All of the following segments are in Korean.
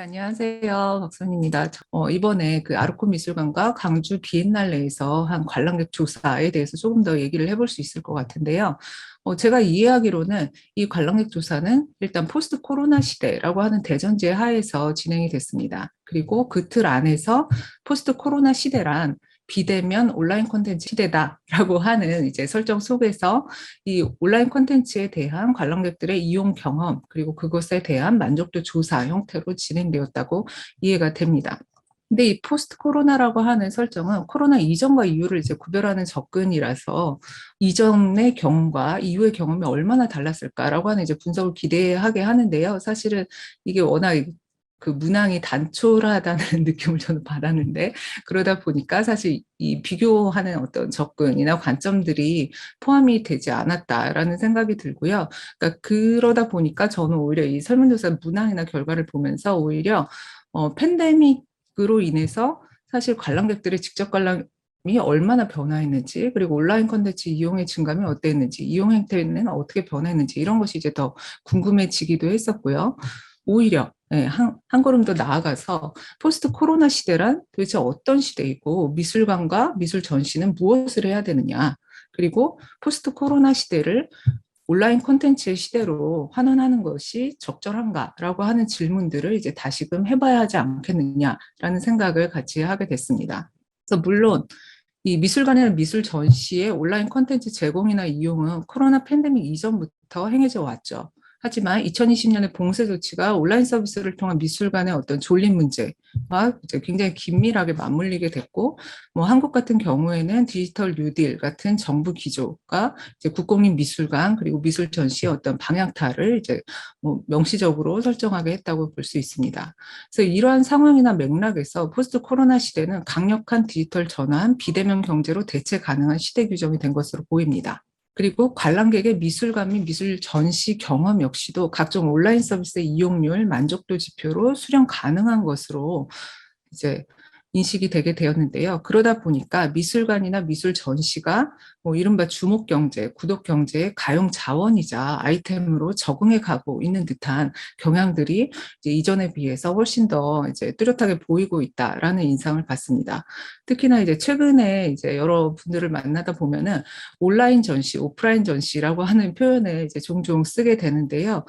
안녕하세요. 박선입니다. 이번에 그 아르코 미술관과 광주 비엔날레에서 한 관람객 조사에 대해서 조금 더 얘기를 해볼 수 있을 것 같은데요. 제가 이해하기로는 이 관람객 조사는 일단 포스트 코로나 시대라고 하는 대전제 하에서 진행이 됐습니다. 그리고 그 틀 안에서 포스트 코로나 시대란 비대면 온라인 콘텐츠 시대다라고 하는 이제 설정 속에서 이 온라인 콘텐츠에 대한 관람객들의 이용 경험 그리고 그것에 대한 만족도 조사 형태로 진행되었다고 이해가 됩니다. 근데 이 포스트 코로나라고 하는 설정은 코로나 이전과 이후를 이제 구별하는 접근이라서 이전의 경험과 이후의 경험이 얼마나 달랐을까라고 하는 이제 분석을 기대하게 하는데요. 사실은 이게 워낙 그 문항이 단촐하다는 느낌을 저는 받았는데 그러다 보니까 사실 이 비교하는 어떤 접근이나 관점들이 포함이 되지 않았다라는 생각이 들고요. 그러니까 그러다 보니까 저는 오히려 이 설문조사 문항이나 결과를 보면서 오히려 팬데믹으로 인해서 사실 관람객들의 직접 관람이 얼마나 변화했는지 그리고 온라인 콘텐츠 이용의 증감이 어땠는지 이용 행태는 어떻게 변했는지 이런 것이 이제 더 궁금해지기도 했었고요. 오히려 한 걸음 더 나아가서 포스트 코로나 시대란 도대체 어떤 시대이고 미술관과 미술 전시는 무엇을 해야 되느냐 그리고 포스트 코로나 시대를 온라인 콘텐츠의 시대로 환원하는 것이 적절한가라고 하는 질문들을 이제 다시금 해봐야 하지 않겠느냐라는 생각을 같이 하게 됐습니다. 그래서 물론 이 미술관이나 미술 전시의 온라인 콘텐츠 제공이나 이용은 코로나 팬데믹 이전부터 행해져 왔죠. 하지만 2020년에 봉쇄 조치가 온라인 서비스를 통한 미술관의 어떤 존립 문제와 이제 굉장히 긴밀하게 맞물리게 됐고, 뭐 한국 같은 경우에는 디지털 뉴딜 같은 정부 기조가 이제 국공립 미술관 그리고 미술 전시의 어떤 방향타를 이제 뭐 명시적으로 설정하게 했다고 볼 수 있습니다. 그래서 이러한 상황이나 맥락에서 포스트 코로나 시대는 강력한 디지털 전환, 비대면 경제로 대체 가능한 시대 규정이 된 것으로 보입니다. 그리고 관람객의 미술관 및 미술 전시 경험 역시도 각종 온라인 서비스의 이용률, 만족도 지표로 수령 가능한 것으로 이제 인식이 되게 되었는데요. 그러다 보니까 미술관이나 미술 전시가 뭐 이른바 주목 경제, 구독 경제의 가용 자원이자 아이템으로 적응해 가고 있는 듯한 경향들이 이제 이전에 비해서 훨씬 더 이제 뚜렷하게 보이고 있다라는 인상을 받습니다. 특히나 이제 최근에 이제 여러 분들을 만나다 보면은 온라인 전시, 오프라인 전시라고 하는 표현을 이제 종종 쓰게 되는데요.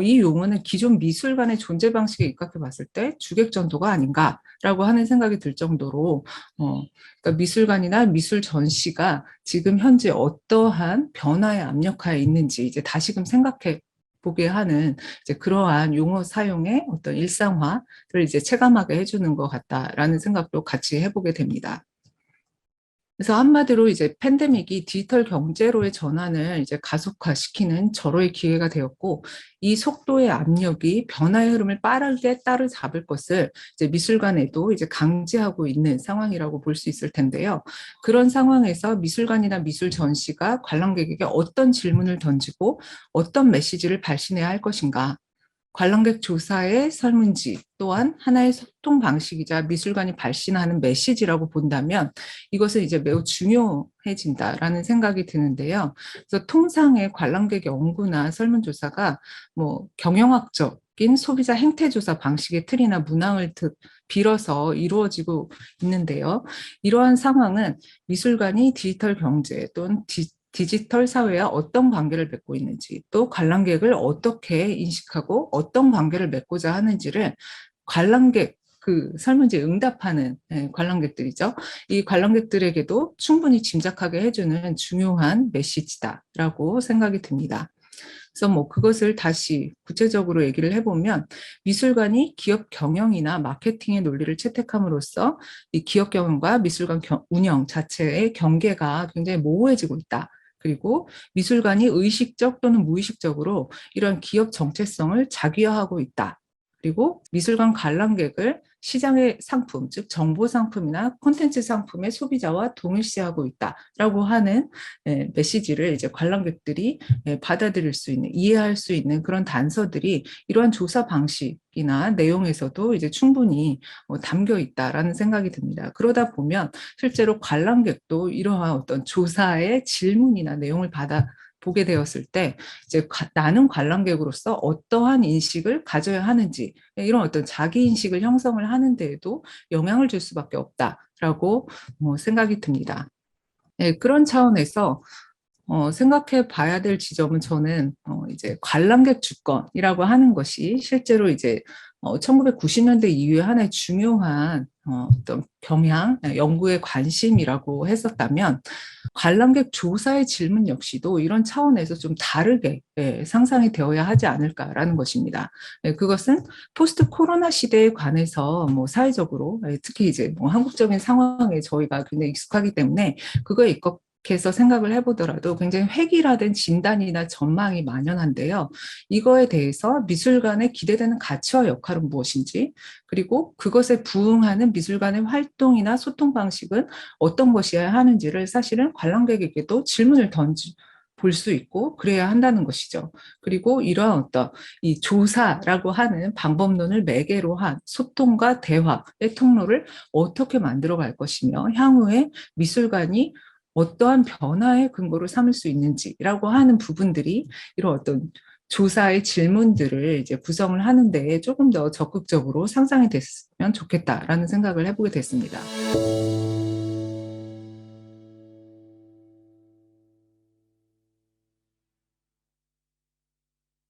이 용어는 기존 미술관의 존재 방식에 입각해 봤을 때 주객 전도가 아닌가라고 하는 생각이 들 정도로 그러니까 미술관이나 미술 전시가 지금 현재 어떠한 변화의 압력하에 있는지 이제 다시금 생각해 보게 하는 이제 그러한 용어 사용의 어떤 일상화를 이제 체감하게 해주는 것 같다라는 생각도 같이 해보게 됩니다. 그래서 한마디로 이제 팬데믹이 디지털 경제로의 전환을 이제 가속화시키는 절호의 기회가 되었고, 이 속도의 압력이 변화의 흐름을 빠르게 따라잡을 것을 이제 미술관에도 이제 강제하고 있는 상황이라고 볼 수 있을 텐데요. 그런 상황에서 미술관이나 미술 전시가 관람객에게 어떤 질문을 던지고 어떤 메시지를 발신해야 할 것인가, 관람객 조사의 설문지 또한 하나의 소통 방식이자 미술관이 발신하는 메시지라고 본다면 이것은 이제 매우 중요해진다라는 생각이 드는데요. 그래서 통상의 관람객 연구나 설문조사가 뭐 경영학적인 소비자 행태조사 방식의 틀이나 문항을 빌어서 이루어지고 있는데요. 이러한 상황은 미술관이 디지털 경제 또는 디지털 사회와 어떤 관계를 맺고 있는지 또 관람객을 어떻게 인식하고 어떤 관계를 맺고자 하는지를 관람객 그 설문지에 응답하는 관람객들이죠. 이 관람객들에게도 충분히 짐작하게 해주는 중요한 메시지다라고 생각이 듭니다. 그래서 뭐 그것을 다시 구체적으로 얘기를 해보면 미술관이 기업 경영이나 마케팅의 논리를 채택함으로써 이 기업 경영과 미술관 운영 자체의 경계가 굉장히 모호해지고 있다. 그리고 미술관이 의식적 또는 무의식적으로 이런 기업 정체성을 자기화하고 있다. 그리고 미술관 관람객을 시장의 상품, 즉 정보 상품이나 콘텐츠 상품의 소비자와 동일시하고 있다라고 하는 메시지를 이제 관람객들이 받아들일 수 있는, 이해할 수 있는 그런 단서들이 이러한 조사 방식이나 내용에서도 이제 충분히 담겨 있다라는 생각이 듭니다. 그러다 보면 실제로 관람객도 이러한 어떤 조사의 질문이나 내용을 보게 되었을 때 이제 나는 관람객으로서 어떠한 인식을 가져야 하는지 이런 어떤 자기 인식을 형성을 하는 데에도 영향을 줄 수밖에 없다라고 생각이 듭니다. 네, 그런 차원에서 생각해 봐야 될 지점은 저는 이제 관람객 주권이라고 하는 것이 실제로 이제 1990년대 이후에 하나의 중요한 어떤 경향, 연구의 관심이라고 했었다면 관람객 조사의 질문 역시도 이런 차원에서 좀 다르게 상상이 되어야 하지 않을까라는 것입니다. 그것은 포스트 코로나 시대에 관해서 사회적으로 특히 이제 한국적인 상황에 저희가 굉장히 익숙하기 때문에 그거에 입각해서 생각을 해보더라도 굉장히 획일화된 진단이나 전망이 만연한데요. 이거에 대해서 미술관의 기대되는 가치와 역할은 무엇인지, 그리고 그것에 부응하는 미술관의 활동이나 소통 방식은 어떤 것이어야 하는지를 사실은 관람객에게도 질문을 볼 수 있고 그래야 한다는 것이죠. 그리고 이러한 어떤 이 조사라고 하는 방법론을 매개로 한 소통과 대화의 통로를 어떻게 만들어 갈 것이며 향후에 미술관이 어떠한 변화의 근거로 삼을 수 있는지라고 하는 부분들이 이런 어떤 조사의 질문들을 이제 구성을 하는 데에 조금 더 적극적으로 상상이 됐으면 좋겠다라는 생각을 해보게 됐습니다.